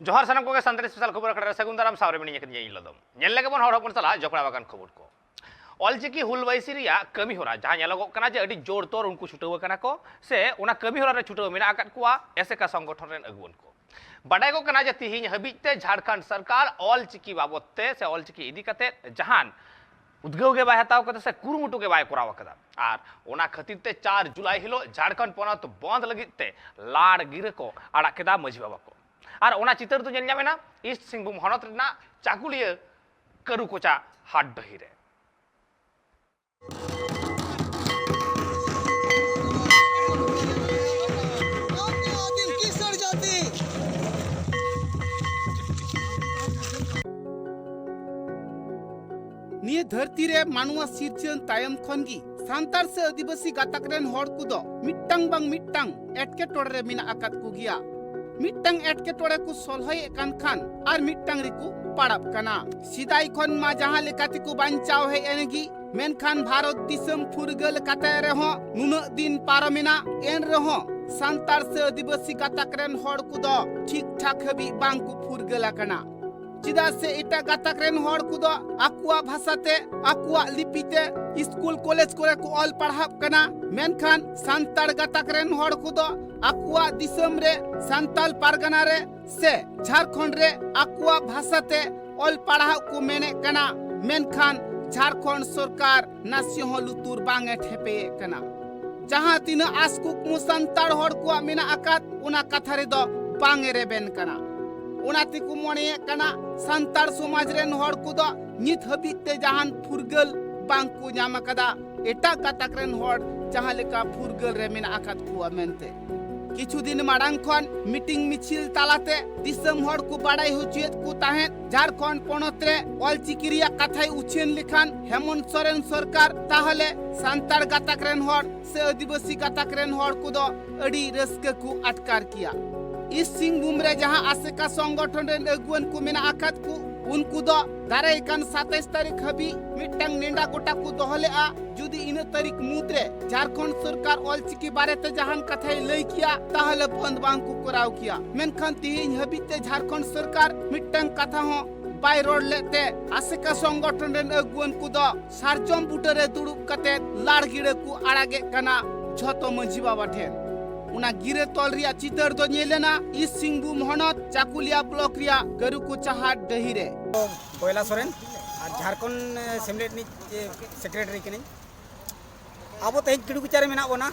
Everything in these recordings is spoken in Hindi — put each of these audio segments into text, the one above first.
जोहार सानम को सानताली स्पेशल खबर अखड़ा सगुन दाराम सावरे मिनी यकन यई लदम नेल लगे बन हड़ हपन सला जपड़ा बागान खबर को ऑलचिकी हुलवाइसी रिया कमी होरा जहां नेलगो कना जे अडी जोर तोर उनको छुटव कना को से उना कमी होरा रे छुटव मेना आकत कुआ ऐसे का संगठन रेन अगुवन को बाडाय को कना जे तिहिन हबिते झारखंड सरकार ऑलचिकी बाबतते से ऑलचिकी इदी कते जहान उद्गव के बाय हताव कते से कुरुमुटु के बाय कोराव कदा आर ओना खतिर ते 4 जुलाई हिलो झारखंड पोनत बंद लगिते लाड़ गिरे को आड़ा केदा मझी बाबा को और ओना चितर तो जन जामेना ईस्ट सिंहभूम हनत रेना चाकुलिया करुकोचा हाट दही रे निये धरती रे मानुआ सिरचन तायम खनगी सांतार से आदिवासी गातक रेन हड़ कुदो मिट्टांग बांग मिट्टांग एटके टोड़े रे मिना आकात को गिया मिट्टांग एटके टोड़े को सोलहय एकान खान और मिट्टांग रिकु पड़ाब कना सिदाई खन मा जहां लेकाति को बांचाव है एनगी मेनखान भारत दिसम फुरगल काते रेहो नुन दिन पारमिना एन रेहो सांतार से आदिवासी गातक रेन हड़ कुदो ठीक ठाक हबी बांग को फुरगल कना चिदा से इटा गातक रेन हड़ कुदो आकुआ भाषाते आकुआ लिपिते स्कूल कॉलेज कोरे को ऑल पढ़ाब कना मेनखान सांतार गातक रेन हड़ कुदो आकुआ दिसम रे सांताल पारगना रे से झारखंड रे आकुआ भाषाते ऑल पढ़ाव को मेने कना मेनखान झारखंड सरकार नासियो लुतुर बांगे ठेपे कना जहां तीन आसकुक मु सांतार हड़ को मेना आकात उना कथा रे दो बांगे रे बेन कना उनाती को मने कना सांतार समाज रेन हड़ को दो नित हबिते जहान फुरगल बांग को नाम कदा एटा गातक रेन हड़ जहां लेका फुरगल रे मेना आकात को मेनते किछु दिन माड़ांग खन मीटिंग मिছিল तालाते दिसम हड़ को बाड़ाई हुचियत को ताहें झारखंड पोनत रे ऑलचिकी रिया कथाय उछेन लिखान हेमंत सोरेन सरकार ताहले सांतार गातक रेन हड़ से आदिवासी गातक रेन हड़ को दो अडी रस्के को अटकार किया इस सिंहभूम रे जहां आसेका संगठन रेन अगुवन को मेना आकात को उनको दो दाराई कान 27 तारीख हबी मिट्टांग नेंडा गोटा को दोहले आ जुदी इन तारीख मुद्रे झारखंड सरकार ऑलचिकी बारे ते जहान कथाय लई किया ताहले बंद बांग को कराव किया मेनखान तिहिन हबिते झारखंड सरकार मिट्टांग कथा हो बाय रोड लेते आसेका संगठन रेन अगुवन को दो सारजम बुटरे दुड़ुब कते लाड़ गिड़े को आड़ागे कना झतो मझी बाबा ठेन उना गिरे तोल रिया चितर दो नेलेना इस सिंहभूम हनत चाकुलिया ब्लॉक रिया करुकोचा हाट दही रे कोयला सोरेन और झारखंड सेमलेट नि सेक्रेटरी कनी अब तेज किड़ुकुचा रे मेना बोना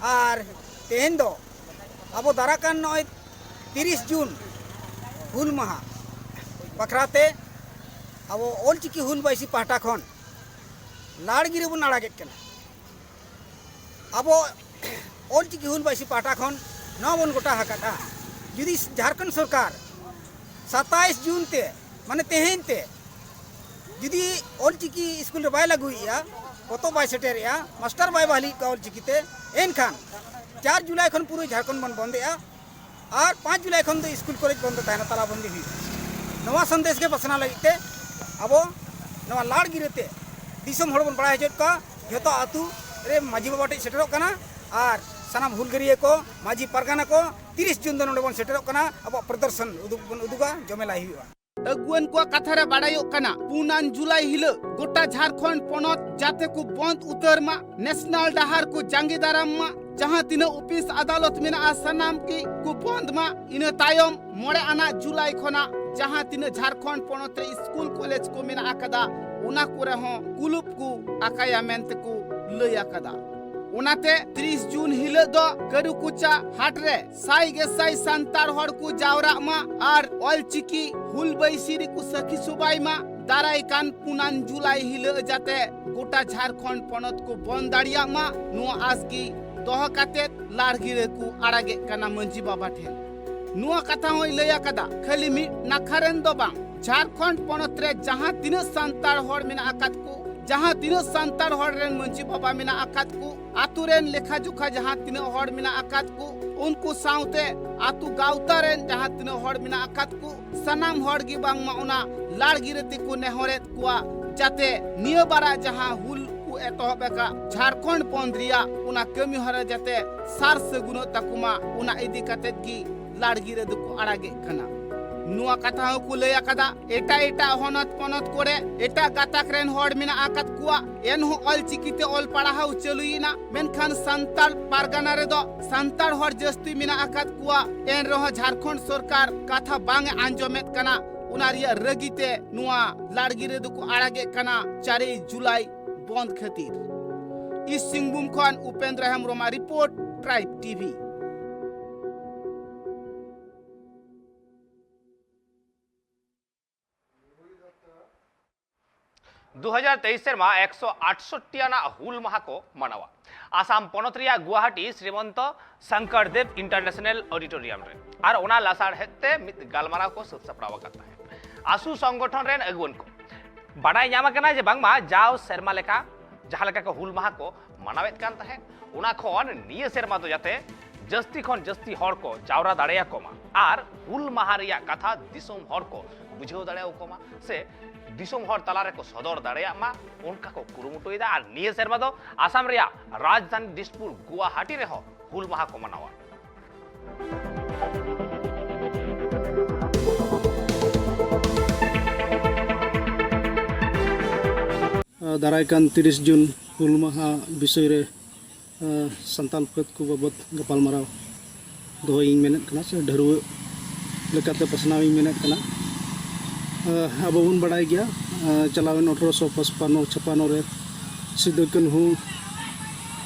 और तेहन दो अब दाराकान नय 30 जून हुल माहा बखराते अब ऑलचिकी हुलवाइसी पाहटा खन लाड़गिरे बन आड़ागे अब ऑलचिकी हुलवाइसी पाहटा खन न बन गोटा हाकाटा जुदी झारखंड सरकार 27 जून ते माने तेहेन ते जुदी ऑलचिकी स्कूल रे बाय लागुइया कतो बाय सेटेरिया मास्टर बाय बाली का ऑलचिकी ते एनखान 4 जुलाई खन पूरे झारखंड बन बंदेया और 5 जुलाई खन तो स्कूल कॉलेज बंद ताहेना तालाबंदी हुई नवा संदेश के बसना लगते अब नवा लाड़ गिरते दिसम हड़ बन बड़ा हजत का जतो आतु रे माजी बाबा टे सेटरो कना और सनाम हुलगरिया को माजी परगना को 30 जून दन बन सेटरो कना अब प्रदर्शन उदुगा जमेला हुआ अगुवन को कथा रे बाड़ायो कना 2 जुलाई हिलो गोटा झारखंड पोनत जाते को बंद उतर मा नेशनल डाहार को जांगी दाराम मा जहां तीन ऑफिस अदालत में आसनाम की को बंद मा इन तायम मोड़े आना जुलाई खना जहां तीन झारखंड पोनत रे स्कूल कॉलेज को मेना आकदा उना को रहो कुलुप को आकाया मेंत को लय आकदा उनाते 30 जून हिलो दो करुकुचा हाट रे साई गे साई सांतार हड़ को जावरा मा और ऑलचिकी हुलवाइसी को सखी सुबाई मा दाराई कान 2 जुलाई हिलो जाते गोटा झारखंड पोनत को बंद दाड़िया मा नुआ आजगी दोह काते लाड़गिरे को आड़ागे कना मंजी बाबा ठेन नुआ कथा होय लया कदा खाली मी नाखारेन दो बांग झारखंड पोनत रे जहां तीन सांतार हड़ मेना आकात को जहां तीन सांतार हड़ रेन मंजी बाबा मेना आकात को आतु रेन लेखा जोखा जहां तीन हड़ मेना आकात को उनको साउते आतु गावता रेन जहां तीन हड़ मेना आकात को सनाम हड़ गी बांग मा उना लाड़ गिरते को नेहरेत कुआ जाते निय बारा जहां हुल को एतहबेका झारखंड पोंद्रिया उना कमी हरा जाते सार सगुनो तकुमा उना इदी कते की लाड़गी रे दुको आड़ागे कना नुआ कथा को लय आकादा एटा एटा होनत पनत कोरे एटा गाताक रेन हॉड मिना आकात कुआ एनहो ऑल चिकिते ऑल पढ़ाहाउ चलुइना मेनखान संताल पारगाना रे दो संताल हॉड जस्ती मिना आकात कुआ एन रहो झारखंड सरकार कथा बांग आंजोमेत कना उनारिया रगिते नुआ लाड़गी रे दुको आड़ागे कना 4 जुलाई बंद खातिर इस सिंहभूम खन Upendra Hembram report Tribe TV 2023 सेरमा 168 आना हुल माहा को मनावा आसाम पनत रिया गुवाहाटी श्रीमंत शंकर देव इंटरनेशनल ऑडिटोरियम रे और ओना लासाड़ हेते मित गालमाराव को सत सपड़ावा करता है आसु संगठन रेन अगुवन को बाडाय ᱧᱟᱢ ᱟᱠᱟᱱᱟ जे बांगमा जाव सेरमा लेका जहां लेका को हुल माहा को मनावेत कान तहे ओना खन निये सेरमा तो जाते जस्ती खन जस्ती हर को जावरा दाड़ेया कोमा और हुल माहा रिया कथा दिसोम हर को बुझाव दाड़ेया कोमा से दिसोम हर तलारे को सदर दाड़ेया मा उनका को कुरुमुटुइदा और निये सेरमा दो आसाम रिया राजधानी दिसपुर गुवाहाटी रे हो हुल माहा को मनावा दारायकान 30 जून हुल माहा विषय रे संताल पद को बाबत गपालमाराव दोहिं मेनत कना से ढरुव लेकाते पसनावी मेनत कना अब बन बड़ाई गया चलावन 1855 रे सिदो कान्हू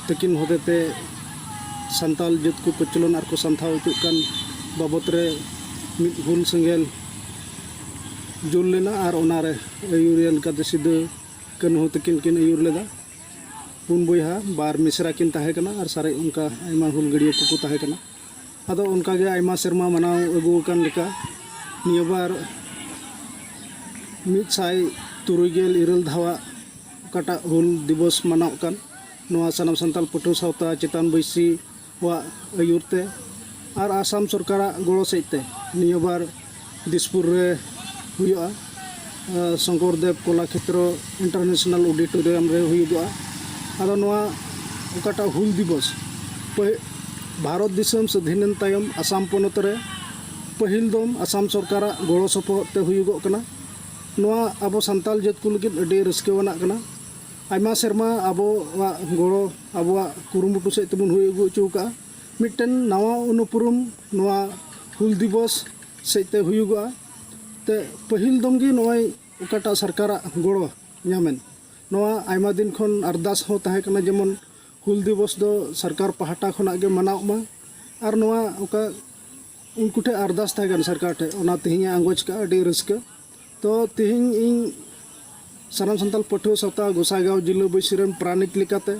तकिन होते संताल जत को प्रचलन और को संथाव कान बाबत रे मिद हुल संगेल जुल लेना और ओनारे आयुरियन का सिदो कान्हू तकिन किन आयुर लेदा पुन बयहा बार मिश्रा किन ताहे कना और सारे उनका आयमा हुल गड़िया को ताहे कना आदो उनका गे आयमा सेरमा मनाव अगु कान लेका निया बार 173 धावा काटा हुल दिवस मनाव कान नोआ सनाम संताल पटु सावता चेतान बैसी वा आयुरते और आसाम सरकार गड़ो सेते निया बार दिसपुर रे हुआ शंकरदेव कलाक्षेत्र इंटरनेशनल ऑडिटोरियम रे हुआ आदो नोआ ओकाटा हुल दिवस भारत दिसम स्वाधीन तायम आसाम पनत रे पहिल दम आसाम सरकार गड़ो सपोहते हुयुगो कना नोआ अब संताल जत को लगित अडी रस्केवाना कना आयमा सेरमा अब गड़ो अब कुरुमुटु से तबन हुयुगो चौका मिटन नवा अनुपुरम नोआ हुल दिवस सेते हुयुगो ते पहिल दम गे नोय ओकाटा सरकार गड़ो ᱧᱟᱢᱮᱱ नोआ आयमा दिन खन अरदास हो ताहे कना जेमन हुल दिवस दो सरकार पहाटा खना गे मनाव मा और नोआ ओका उनको ठे अरदास ताहे कन सरकार ठे ओना तिहिं आंगोज का अडी रस्के तो तिहिं इन सनाम संताल पठो सता गोसागांव जिला बैसिरन प्राणिक लेकाते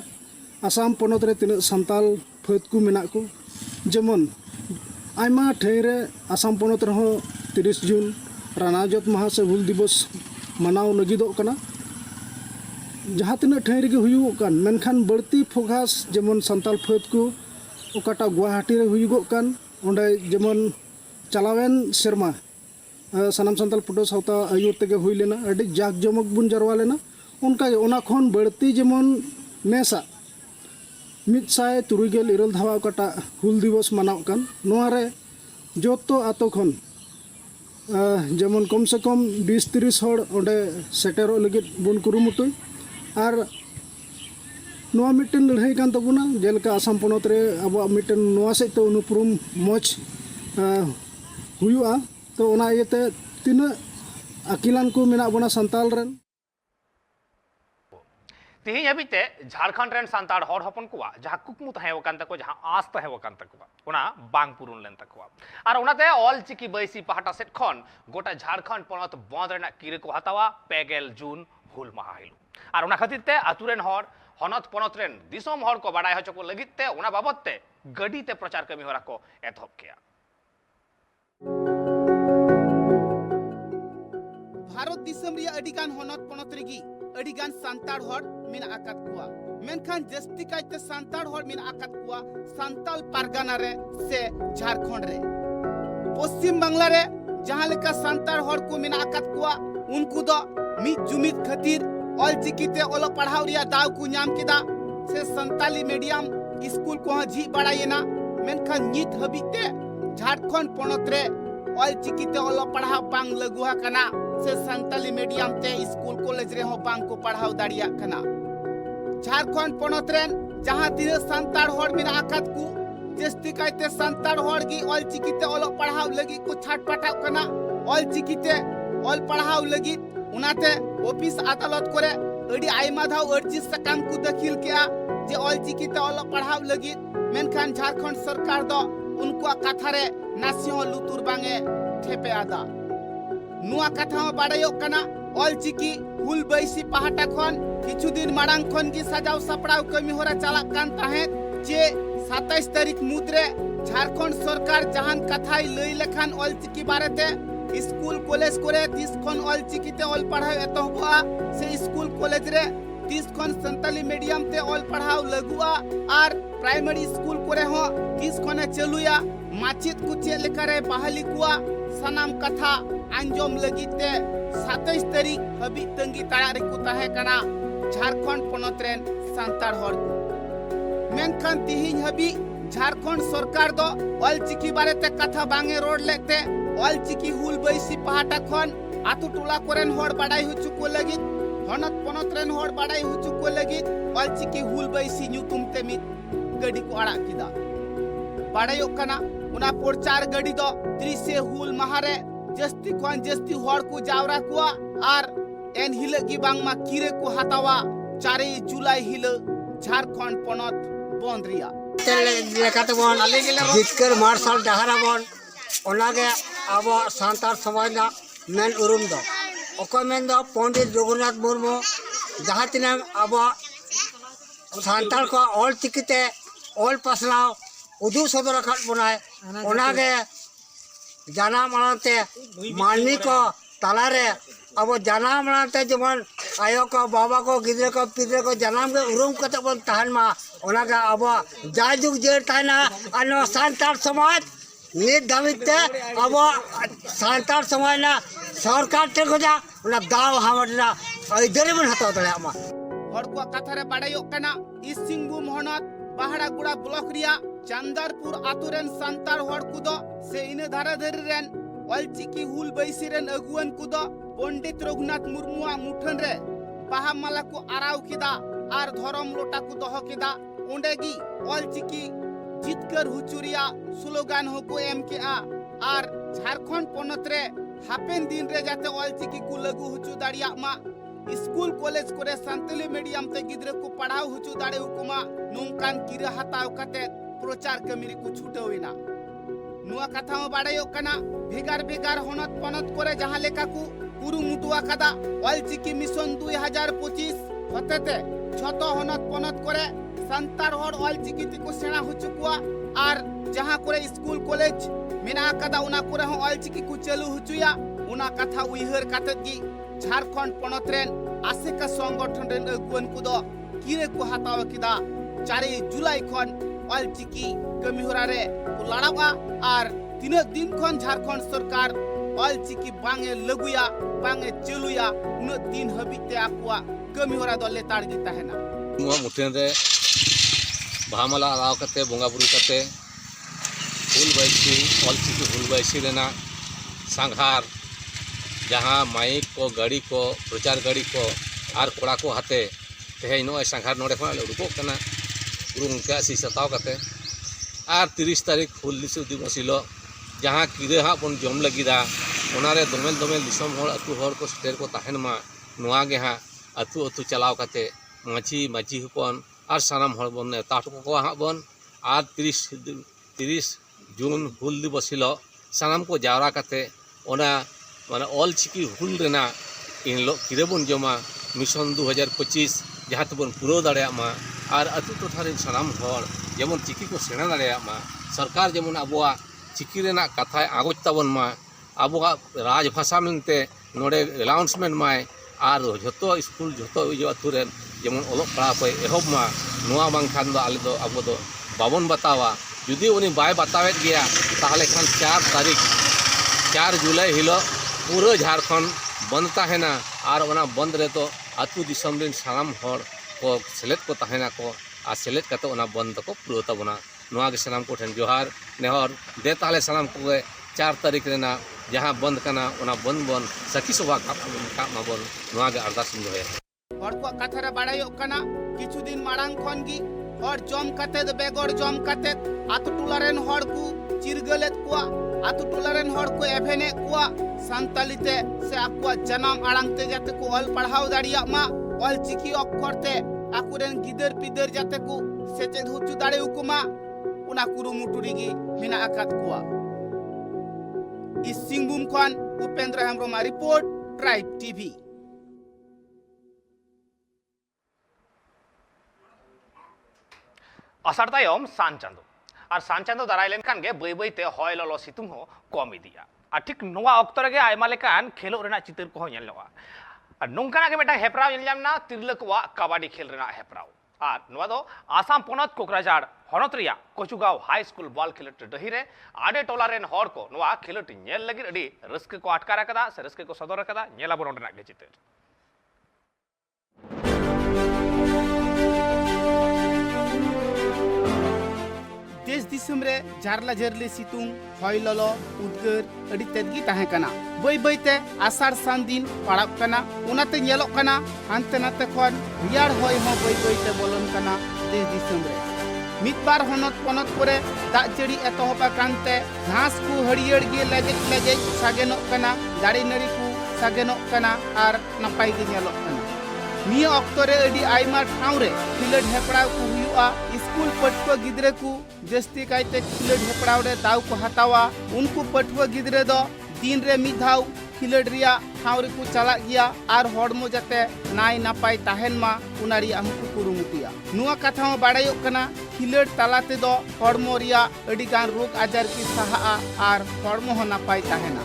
आसाम पनत रे तिना संताल फत को मेना को जेमन आयमा ठे रे आसाम पनत रे 30 जून रानाजत महा से हुल दिवस मनाव लगिदो कना जहाँ तीन ठे रे हुयुगो कान मेनखान बड़ती फोकास जेमन संताल फत को ओकाटा गुवाहाटी रे हुयुगो कान ओंडे जेमन चलावेन सेरमा सनाम संताल पटो सावता आयुर तेगे हुई लेना अडी जाक जमक बुन जरवा लेना उनका ओना खन बड़ती जेमन नेसा 173 धावा ओकाटा हुल दिवस मनाव कान नोआ रे जोतो आतो खन जेमन कम से कम 20-30 हड़ ओंडे सेटेरो लगित बुन कुरुमुटु और नोआ मिटन लड़ाई कान तबुना जेलका आसाम पनत रे अब मिटन नोआ से तो अनुपुरम मच हुयुआ तो ओना इयते तिना अकिलान को मेना बना संताल रेन तिहिं हबीते झारखंड रेन सांताड़ हर हपन कुआ जहां कुकमु तहे वकान तको जहां आस तहे वकान तको ओना बांग पुरुन लेन तको और ओनाते ऑल चिकी बैसी पहाटा सेट खन गोटा झारखंड पनत बंद रेना किरे को हतावा 2 जून हुल माहा हिलु और ओना खातिर ते आतुरेन हर हनत पनत रेन दिसोम हर को बाडाय हचो को लगित ते ओना बाबत ते गडी ते प्रचार कमी होरा को एथप किया भारत दिसम रिया अडिगान हनत पनत रेगी अडिगान सांताड़ हर मिन आकात कुआ मेनखान जस्ती कायते सांताड़ हर मिन आकात कुआ सांताल पारगाना रे से झारखंड रे पश्चिम बांग्ला रे जहां लेका सांताड़ हर को मिन आकात कुआ उनको दो मी जुमित खातिर ऑल चिकीते ओलो पढ़ाव रिया दाव को ᱧᱟᱢ केदा से संताली मीडियम स्कूल को झी बड़ायेना मेनखान नित हबीते झारखंड पोनत रे ऑलचिकीते ओलो पढ़ाव बांग लागू हकना से संताली मीडियम ते स्कूल कॉलेज रे हो बांग को पढ़ाव दाड़िया कना झारखंड पोनत रेन जहां तिने संताड़ होड़ मिना आकात को जस्ती कायते संताड़ होड़ की ऑलचिकीते ओलो पढ़ाव लगी को छाटपटाव कना ऑलचिकीते ऑल पढ़ाव लगी उनाते ऑफिस अदालत करे अड़ी आयमा धाव अर्जी सकाम को दाखिल किया जे ऑलचिकीते ओलो पढ़ाव लगी मेनखान झारखंड सरकार दो उनको कथा रे नासियो लुतुर बांगे ठेपे आदा नुआ कथा में बाड़ायो कना ऑलचिकी हुल बैसी पहाटा खन किछु दिन माड़ांग खन की सजाव सपड़ाव कमी होरा चाला कान ताहे जे 27 तारीख मुद्रे झारखंड सरकार जहान कथाई लई लेखान ऑलचिकी बारेते स्कूल कॉलेज करे 30 खन ऑलचिकीते ऑल पढ़ाव एतहबा से स्कूल कॉलेज रे 30 खन संताली मीडियम ते ऑल पढ़ाव लगुआ और प्राइमरी स्कूल करे हो 30 खने चलुया माचित कुचे लेकरे बहाली कुआ सनाम कथा अंजोम लगिते 27 तारीख हबी तंगी ताड़ा रे को ताहे कना झारखंड पोनत रेन सांताड़ हर मेनखान तिहिन हबी झारखंड सरकार दो ऑलचिकी बारेते कथा बांगे रोड लेते ऑलचिकी हुल बैसी पहाटा खन आतु टोला कोरेन होड़ बाडाई हुचुको लगी हनत पोनत रेन होड़ बाडाई हुचुको लगी ऑलचिकी हुल बैसी ᱧᱩᱛᱩᱢ ते मित गडी को आड़ा किदा बाडायो कना उना प्रचार गडी दो 30 हुल महारे जस्ती खन जस्ती होड़ को जावरा कुआ आर एन हिलगी बांगमा किरे को हतावा 4 जुलाई हिल झारखंड पोनत बंद्रिया लेकाते बन जितकर मार्शल डहाराबन ओनागे आबो सांतार समाज ना मेन उरुम दो ओको मेन दो पंडित रघुनाथ मुर्मू जहाँ तिना आबो सांतार को ऑल चिकिते ऑल पसनाव उदू सदर रखत बनाए ओनागे जाना मानते माननी को तालारे अब जाना मानते जमन आयो को बाबा को गिदरे को पिदरे को जनाम के उरुम कते बन तहन मा ओनागे अब जाजुग जेर ताना अनो सांतार समाज नित दाविते अब सांतार समाज ना सरकार ते खोजा उना दाव हमरना इधरे बन हतो तले मा हर को कथा रे बाडायो कना इसिंगबुम होनत पहाड़ागुड़ा ब्लॉक रिया चंदरपुर आतुरेन सांतार हर कुदो से इने धारा धरी रेन ऑलचिकी हुल बैसी रेन अगुवन कुदो पंडित रघुनाथ मुर्मुआ मुठन रे बाहा माला को आराव किदा आर धरम लोटा को दह किदा ओंडेगी ऑलचिकी जितकर हुचुरिया स्लोगान होको एम के आर झारखंड पोनत रे हापेन दिन रे जाते ऑलचिकी को लगू हुचु दाड़िया मा स्कूल कॉलेज करे संताली मीडियम ते गिद्रे को पढ़ाव हुचु दाड़े हुकुमा नोंकान किरे हताव कते प्रचार कमिरी को छुटोइना नुआ कथा में बाड़ायो कना भेगार भेगार होनत पोनत करे जहां लेका को पुरु मुटुआ कदा ऑलचिकी मिशन 2025 हतेते छतो होनत पोनत करे संतार होड़ ऑलचिकी को सेना हुचुकुआ आर जहां करे स्कूल कॉलेज मेना कदा उना करे हो ऑलचिकी को चलू हुचुया उना कथा उइहर कातत गी झारखंड पोनत रेन आसेका संगठन रेन अगुवन कुदो किरे को हताव किदा 4 जुलाई खन ऑलचिकी कमी होरा रे को लड़ावा आर 3 दिन खन झारखंड सरकार ऑलचिकी बांगे लगुया बांगे चलुया उन दिन हबिते आकुआ कमी होरा दो लेताड़ गी ताहेना नुआ मुठेन रे भामाला आलाव कते बोंगा बुरु कते हुल बैसी ऑलचिकी हुल बैसी लेना सांघार जहाँ माइक को गाड़ी को प्रचार गाड़ी को आर कोड़ा को हाथे तेज नॉय सांघार नोड़े खन उडुको कना उरुम के सी सताव कते आर 30 तारीख हुल दिवस हिलो जहाँ किरे हाँ बन जम लगिदा ओनारे दोमेल दोमेल दिसम होड़ अतु होड़ को स्टेर को ताहेन मा नुआ गे हाँ अतु अतु चलाव कते माची माची हुपन आर सानाम होड़ बन नेता को हाँ बन आर 30 जून हुल दिवस हिलो सानाम को जावरा कते ओना माने ऑलचिकी हुल रेना इनलो किरे बन जमा मिशन 2025 जहाँ तबन पुरो दाड़े मा और अतु टोठारे सानाम होड़ जेमन चिकी को सेना दाड़े मा सरकार जेमन अबुआ चिकी रेना कथा आगोज ताबन मा अबुआ राजभाषा मेनते नोडे अनाउंसमेंट माय और जतो स्कूल जतो अतु रेन जेमन ओलो पढ़ा पे एहब मा नुआ बांखान दो आले दो अबो दो बाबन बतावा जुदी उनी बाय बतावेत गया ताहले खान 4 जुलाई हिलो पूरा झारखंड बंद ताहेना और ओना बंद रे तो अतु दिसम रेन सानाम होड़ को सेलेद को ताहेना को आ सेलेद कते ओना बंद को पूरा तबना नोआ के सानाम को ठेन जोहार नेहर दे ताले सानाम को 4 तारीख रेना जहां बंद कना ओना बंद बन सखी सभा का माबन नोआ के अरदास दोहे हर को कथा रे बाड़ायोग कना किछु दिन माड़ांग खन गी और जम कते बेगोर जम कते आतु टुलारेन हर को चिरगलेत कुआ आतु टुलारेन हर को एभेने कुआ संतालीते से आकुआ जन्म आड़ांग ते जाते को ऑल पढ़ाव दाड़िया मा ऑल चिकी अक्षर ते आकुरेन गिदर पिदर जाते को सेचेद हुचु दाड़े उकुमा उना कुरुमुटुरिगी मिना आकात कुआ इस सिंहभूम खान Upendra Hembram report Tribe TV आषाढ़ तायम सान चांदो और सान चांदो दाराय लेनखान गे बई बईते हय ललो सितुंग हो कम इदिया और ठीक नोआ अक्तो रेगे आयमा लेकान खेलो रेना चितर को नेलोआ और नोंकाना के मेटा हेपराव नेलजामना तिरला कोवा कबाडी खेल रेना हेपराव और नोआ दो आसाम पोनत कोकराझार हनत रिया कोचुगाव हाई स्कूल बॉल खेलोट डहिरे आडे टोला रेन हर को नोआ खेलोट नेल लगी अडी रस्के को अटकार कदा से रस्के को सदर कदा नेला बोन रेना गे चितर देश दिसम रे जारला जरले सितुंग हय ललो उद्गार अडी तेदगी ताहे कना बई बईते आषाढ़ सान दिन पड़ाब कना उनाते नेलोग कना हानते नाते खन रियाड़ हय हो बई बईते बोलन कना देश दिसम रे मिदबार हनत पनत करे दाग जड़ी एतहब कानते घास को हरियर गे लगे लगे सागेनोग कना दाड़ी नाड़ी को सागेनोग कना आर नापाय गे नेलोग कना निया अक्तो रे अडी आइमा ठाव रे खिलड हेपड़ाव को हुआ स्कूल पटुआ गिद्रे को जस्ती कायते खिलड हेपड़ाव रे दाव को हतावा उनको पटुआ गिद्रे दो दिन रे मिधाव खिलड रिया ठाव रे को चला गया आर हड़मो जाते नाय नापाय ताहेन मा उनारी हमको कुरुमुटिया नुआ कथा हो बाड़ायोग कना खिलड तालाते दो हड़मो रिया अडी गान रोग आजार की सहा आर हड़मो हो नापाय ताहेना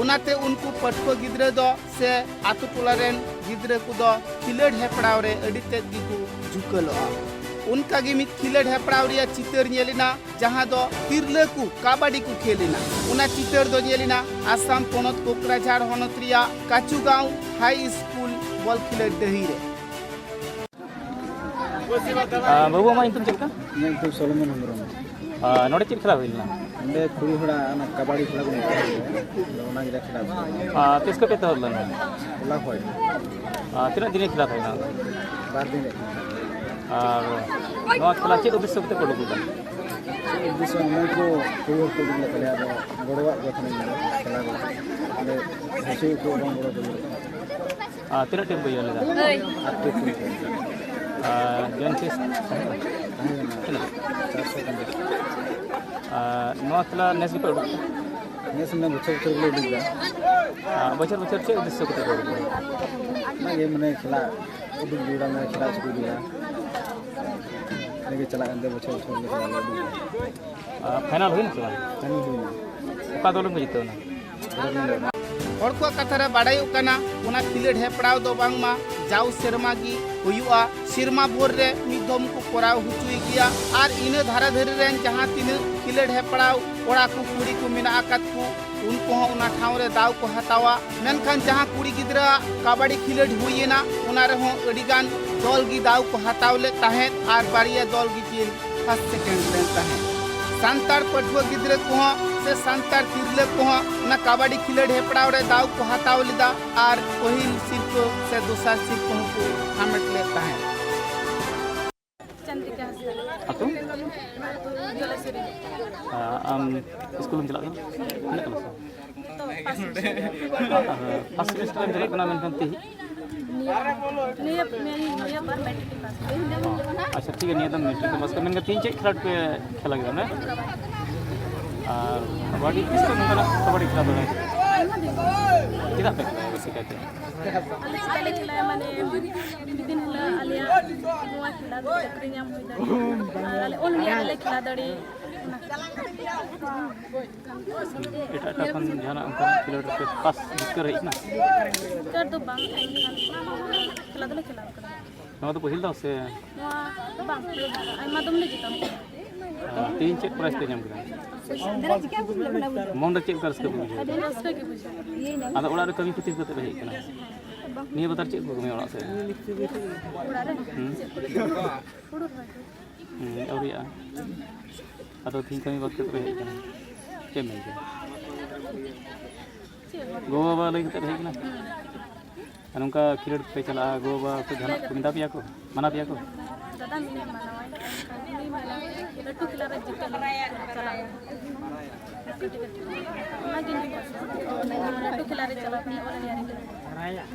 उनाते उनको पटुआ गिद्रे दो से आतु टोलारेन गिद्रे को दो खिलड हेपड़ाव रे अडी तेद गी को झुकलोआ उनका गे मित खिलड हेपड़ाव रिया चितर नेलिना जहां दो तिरले को कबाडी को खेलिना उना चितर दो नेलिना आसाम पोनत कोकराझार हनत रिया काचुगांव हाई स्कूल बॉल खिलड डहिरे बाबू मा इंतुम चलका तो सोलोमन हेम्ब्रम नोडे चित खेला होइना अंडे कुड़ी होड़ा कबाड़ी खेला को ओना गिरा खेला तिस को पेते होलन ला होय तिना दिन खेला होइना 12 दिन और नोआ खेला चेद उद्देश्य कते पड़ो गुदा उद्देश्य मैं को कोई दिन खेला बड़वा गठन खेला को अंडे हसी को बड़ बड़ तिना टीम को येला जन केस नोआ खेला नेस की पड़ो नेस में बच्चे ले दिगा बचर बचर चेद उद्देश्य कते पड़ो ना ये मने खेला उदुग जुड़ा में खेला छुड़ी दिया लेके चला अंदर बच्चे ले फाइनल हुई ना फाइनल हुई ओका दोलन को जितो ना हर को कथा रे बाड़ायोग कना उना खिलड हेपड़ाव दो बांगमा जाव सेरमा गी हुआ सिरमा भोर रे मिदम को कोराव हुचुई गया आर इने धारा धरी रेन जहां तीन खिलड हेपड़ाव कोड़ा को कुड़ी को मिना आकात को उनको उना ठाव रे दाव को हतावा मेनखान जहां कुड़ी गिद्रा कबाड़ी खिलड हुईना उना रे हो अडिगान दल गी दाव को हतावले ताहे आर बारिया दल गी तीन फर्स्ट सेकंड रेन ताहे सांतार पटुआ गिद्रे को से सांतार तिरले को ना कबाड़ी खिलड हेपड़ाव रे दाव को हताव लिदा आर पहिल सिर्फ से दूसरा सिर्फ को हामेट लेता है चंद्रिका अतो आम स्कूल में चला गया तो पास फर्स्ट सेमेस्टर में जरे कना मेनखान ती निया पर मैट्रिक पास अच्छा ठीक है निया तो मैट्रिक पास कर मेनका 3 चेक खेला पे खेला गया ना कबाड़ी किसको नंबर कबाड़ी खेला दो किदा पे बेसिक कहते हैं अले खेला माने दिन हला आलिया नोआ खेला दो क्रियाम होई दाड़ी अले ओनली अले खेला दाड़ी एटा खन जाना अंक किलोमीटर पे पास कर रही ना कर दो बांग खेला दो खेला नवा तो पहिल दा से नोआ बांग आइमा तुमने जीता 3 चेक प्राइस पे जाम करा मोंडा चेक कर सकते बुझे अदे रास्ता के बुझे आदा ओड़ा रे कमी पति कते रही कना निये बता चेक को में ओड़ा से उड़ा रे अवरिया अदो तीन कमी बात करते रहे कना के में के गो बाबा लई करते रहे कना अनुका खिलड़ पे चला गो बाबा को जाना को मिंदा पिया को मना पिया को दादा मिने मनावा नहीं माला लट्टू खिला रहे जितने चला ना दिन लट्टू खिला रहे चला नहीं और यार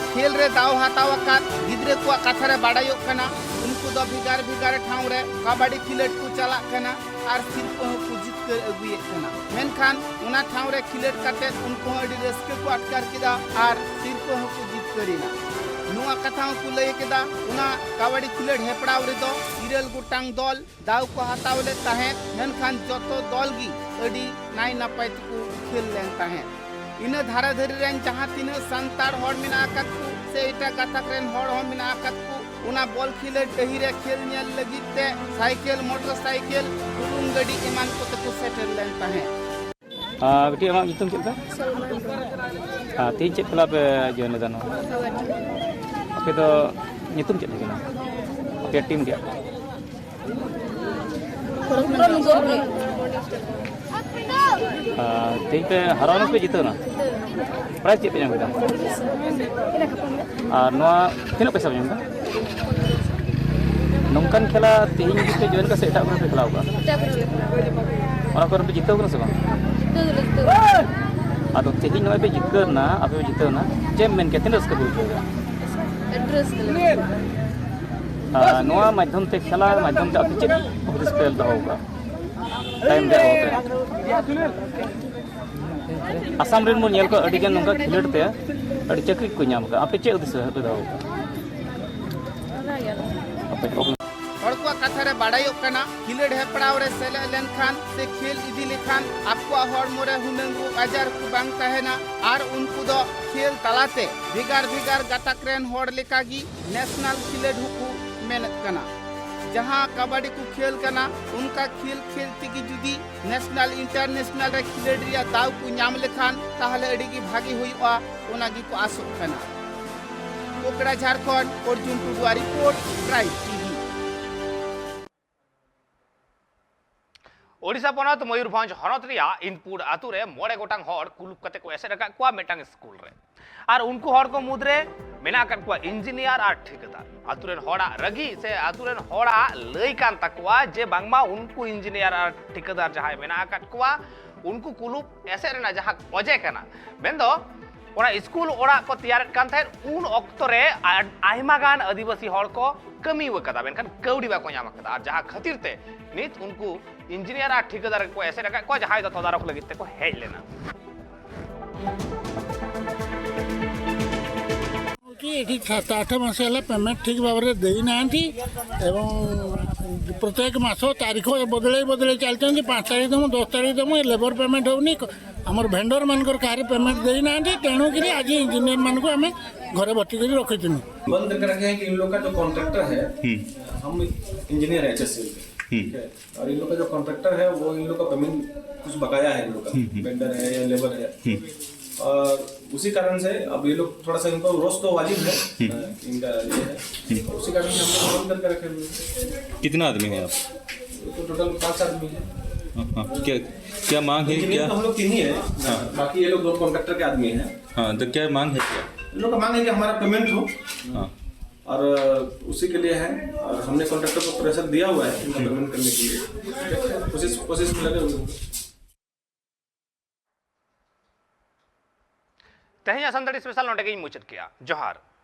खेल रे दाव हाताव अकात गिद्रे को कथा रे बाड़ायोग कना उनको दो भिगार भिगार ठाव रे कबड्डी खिलट को चला कना और सिर्फ को जितकर अगुए कना मेनखान उना ठाव रे खिलट काटे उनको अडी रस्के को अटकार किदा और सिर्फ को जितकरिना नुआ कथा को लय केदा उना कबड्डी खिलट हेपड़ाव रे दो इरल गोटांग दल दाव को हाताव ले ताहे मेनखान जतो दल गी अडी नाय नापाय को खेल लेन ताहे इन धारा धरी रेन जहाँ तीन संतार हड़ मिना आकत को से इटा गातक रेन हड़ हो मिना आकत को उना बॉल खिले डही रे खेल नेल लगित ते साइकिल मोटरसाइकिल डुलुंग गडी ईमान को तक सेटल लेन ताहे बेटी अमा nyutum चलता तीन चेक क्लब जॉइन दानो ओके तो nyutum चल लेकिन ओके टीम dia तीन पे हराने पे जीतो ना प्राइस चेक पे जाम kita और नोआ तीन पैसा पे जाम kita नौकन खेला तीन जीते जॉइन का सेटअप पे खेला होगा और पर पे जीतो ना से बांग आदो तेही नोय पे जितकर ना आपे जितो ना जेम मेन के तिन रस्क बुझ एड्रेस नोआ माध्यम ते खेला माध्यम ते आपे चेक हदिस पेल दो होगा टाइम दे होते आसाम रेन मो नेल को अडिगन नोंका खिलड़ ते अडि चक्री को नाम का आपे चेक हदिस पे दो होगा हड़ को कथा रे बाड़ायोग कना खिलड़ हेपड़ाव रे सेले लेन खान से खेल इदी लेखान आपको हड़ मोरे हुनंग आजार को बांग तहेना और उनको दो खेल तलाते भिगार भिगार गातक रेन हड़ लेकागी नेशनल खिलड़ हुकु मेहनत कना जहां कबड्डी को खेल कना उनका खेल खेल तिगी जुदी नेशनल इंटरनेशनल रे खिलड़ रिया दाव को नाम लेखान ताहले अडिगी भागी हुईआ ओनागी को आसोक कना कोकड़ा झारखंड अर्जुन टुडुआ रिपोर्ट ट्राइब टीवी ओडिशा पनत मयूरभंज हनत रिया इनपुर आतु रे मोड़े गोटांग हड़ कुलुप कते को एसे रका कुआ मेटांग स्कूल रे और उनको हड़ को मुद्रे मेना कन कुआ इंजीनियर और ठेकेदार आतु रेन हड़ा रगी से आतु रेन हड़ा लई कान तकवा जे बांगमा उनको इंजीनियर और ठेकेदार जहां मेना कन कुआ उनको कुलुप एसे रेना जहां ओजे कना मेंदो ओना स्कूल ओड़ा को तैयार कान थे उन ऑक्तो रे आइमा गान आदिवासी हड़ को कमी वकदा मेनखान कौड़ी बा को नाम कदा और जहां खातिर ते नित उनको इंजीनियर और ठेकेदार को ऐसे रखा को जहां तो तदारक लगित को हेज लेना कि 7-8 मास पेमेंट ठीक भाव में देना प्रत्येक मास तारीख बदल बदल चलते 5 तारीख दमु 10 तारीख दमु लेबर पेमेंट होनी आमर भेंडर मानकर कहार पेमेंट देना तेणुक आज इंजीनियर मान को आम घरे भर्ती कर रखी बंद करके रखे हैं कि इन लोग का जो कॉन्ट्रैक्टर है हम इंजीनियर HSL और इन लोग का जो कॉन्ट्रैक्टर है वो इन लोग का पेमेंट कुछ बकाया है इन लोग का वेंडर है या लेबर है और उसी कारण से अब ये लोग थोड़ा सा इनको रोज तो वाजिब है इनका ये है उसी कारण से हम लोग बंद करके रखे हुए। कितना आदमी है आप? तो टोटल 5 आदमी है। क्या मांग है? क्या तो हम लोग 3 ही है बाकी ये लोग 2 कॉन्ट्रैक्टर के आदमी है। हाँ तो क्या मांग है? क्या इन लोग का मांग है कि हमारा पेमेंट हो और उसी के लिए है और हमने कॉन्ट्रैक्टर को प्रेशर दिया हुआ है इनका पेमेंट करने के लिए कोशिश में लगे हुए। तहिया संदड़ी स्पेशल नोटिफिकेशन मुचत किया जोहार।